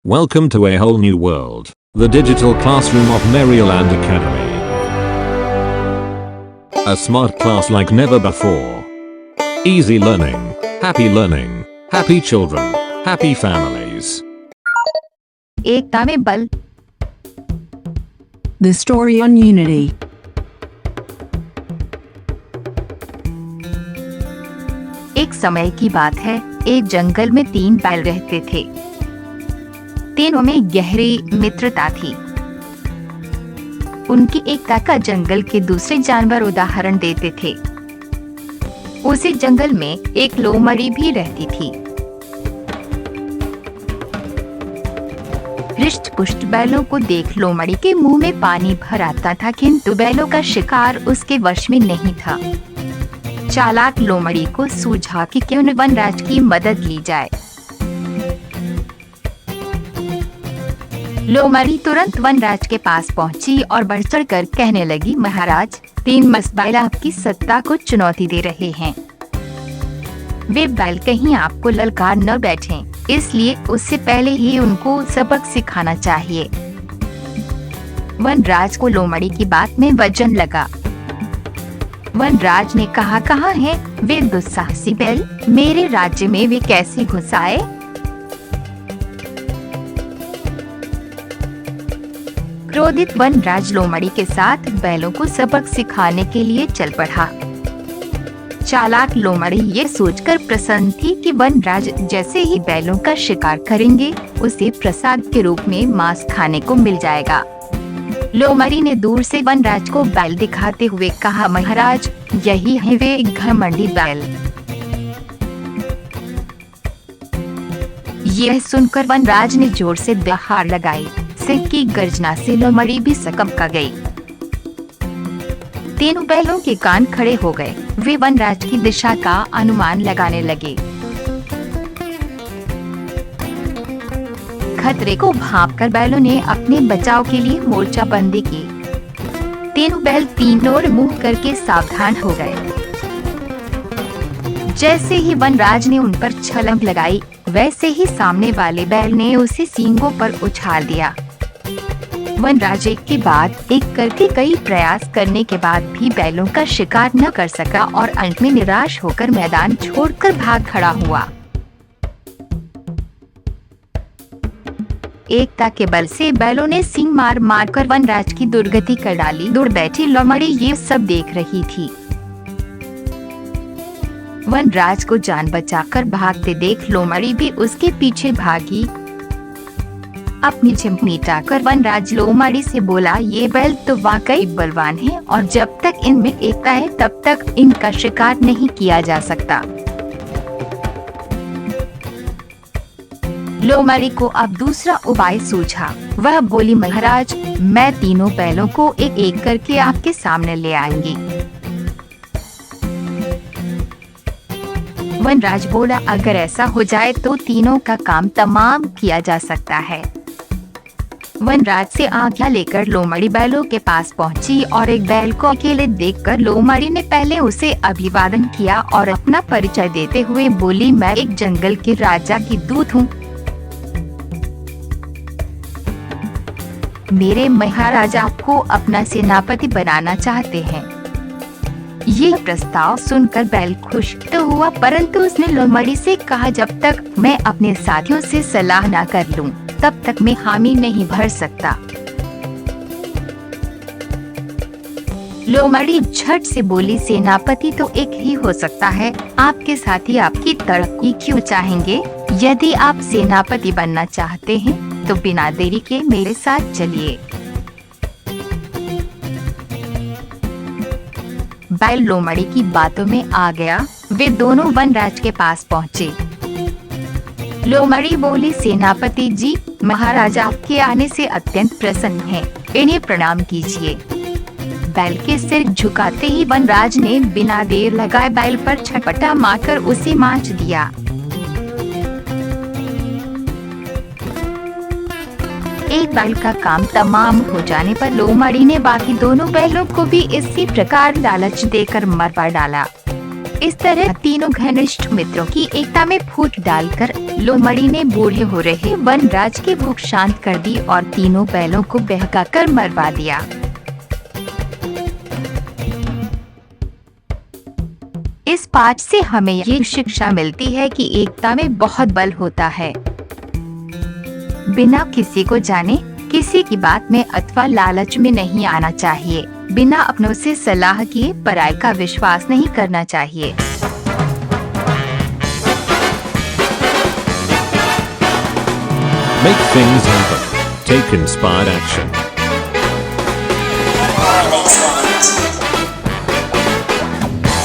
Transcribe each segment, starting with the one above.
Welcome to a whole new world, the digital classroom of Maryland Academy. A smart class like never before. Easy learning, happy children, happy families. एकता में बल। The story on unity. एक समय की बात है, एक जंगल में 3 बैल रहते थे। तीनों में गहरी मित्रता थी। उनकी एकता का जंगल के दूसरे जानवर उदाहरण देते थे। उसी जंगल में एक लोमड़ी भी रहती थी। हृष्ट-पुष्ट बैलों को देख लोमड़ी के मुंह में पानी भर आता था, किंतु बैलों का शिकार उसके वश में नहीं था। चालाक लोमड़ी को सूझा कि क्यों न वनराज की मदद ली जाए। लोमड़ी तुरंत वनराज के पास पहुंची और बढ़ चढ़ कर कहने लगी, महाराज, 3 मस्त बैल आपकी सत्ता को चुनौती दे रहे हैं। वे बैल कहीं आपको ललकार न बैठें, इसलिए उससे पहले ही उनको सबक सिखाना चाहिए। वनराज को लोमड़ी की बात में वजन लगा। वनराज ने कहा, कहाँ है वे दुस्साहसी बैल? मेरे राज्य में वे कैसे घुस आए? क्रोधित वनराज लोमड़ी के साथ बैलों को सबक सिखाने के लिए चल पड़ा। चालाक लोमड़ी ये सोचकर प्रसन्न थी कि वनराज जैसे ही बैलों का शिकार करेंगे, उसे प्रसाद के रूप में मांस खाने को मिल जाएगा। लोमड़ी ने दूर से वनराज को बैल दिखाते हुए कहा, महाराज, यही है वे घमंडी बैल। यह सुनकर वनराज ने जोर से दहाड़ लगाई। सिंह की गर्जना से लोमड़ी भी सकंपा गई। तीनों बैलों के कान खड़े हो गए। वे वनराज की दिशा का अनुमान लगाने लगे। खतरे को भांपकर बैलों ने अपने बचाव के लिए मोर्चाबंदी की। तीनों बैल तीन ओर मुंह करके सावधान हो गए। जैसे ही वनराज ने उन पर छलांग लगाई, वैसे ही सामने वाले बैल ने उसे सींगों पर उछाल दिया। वनराज एक के बाद एक करके कई प्रयास करने के बाद भी बैलों का शिकार न कर सका और अंत में निराश होकर मैदान छोड़कर भाग खड़ा हुआ। एकता के बल से बैलों ने सींग मार मार कर वनराज की दुर्गति कर डाली। दूर बैठी लोमड़ी ये सब देख रही थी। वनराज को जान बचाकर भागते देख लोमड़ी भी उसके पीछे भागी। अपनी चिंप मिटाकर वनराज लोमड़ी से बोला, ये बैल तो वाकई बलवान हैं और जब तक इनमें एकता है तब तक इनका शिकार नहीं किया जा सकता। लोमड़ी को अब दूसरा उपाय सूझा। वह बोली, महाराज, मैं तीनों बैलों को एक एक करके आपके सामने ले आऊंगी। वनराज बोला, अगर ऐसा हो जाए तो तीनों का काम तमाम किया जा सकता है। वनराज से आज्ञा लेकर लोमड़ी बैलों के पास पहुंची और एक बैल को अकेले देखकर लोमड़ी ने पहले उसे अभिवादन किया और अपना परिचय देते हुए बोली, मैं एक जंगल के राजा की दूत हूँ। मेरे महाराज आपको अपना सेनापति बनाना चाहते हैं। ये प्रस्ताव सुनकर बैल खुश तो हुआ, परंतु उसने लोमड़ी से कहा, जब तक मैं अपने साथियों से सलाह ना कर लूं, तब तक मैं हामी नहीं भर सकता। लोमड़ी झट से बोली, सेनापति तो एक ही हो सकता है, आपके साथी आपकी तरक्की क्यों चाहेंगे? यदि आप सेनापति बनना चाहते हैं तो बिना देरी के मेरे साथ चलिए। बैल लोमड़ी की बातों में आ गया। वे दोनों वनराज के पास पहुँचे। लोमड़ी बोली, सेनापति जी, महाराज आपके आने से अत्यंत प्रसन्न हैं, इन्हें प्रणाम कीजिए। बैल के सिर झुकाते ही वनराज ने बिना देर लगाए बैल पर छटपटा मारकर उसे मांच दिया। एक बैल का काम तमाम हो जाने पर लोमड़ी ने बाकी दोनों बैलों को भी इसी प्रकार लालच देकर मरवा डाला। इस तरह तीनों घनिष्ठ मित्रों की एकता में फूट डालकर लोमड़ी ने बूढ़े हो रहे वनराज की भूख शांत कर दी और तीनों बैलों को बहकाकर मरवा दिया। इस पाठ से हमें ये शिक्षा मिलती है कि एकता में बहुत बल होता है। बिना किसी को जाने, किसी की बात में अथवा लालच में नहीं आना चाहिए। बिना अपनों से सलाह किए पराये का विश्वास नहीं करना चाहिए। Make things happen. Take inspired action.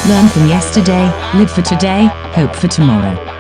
Learn from yesterday, live for today, hope for tomorrow.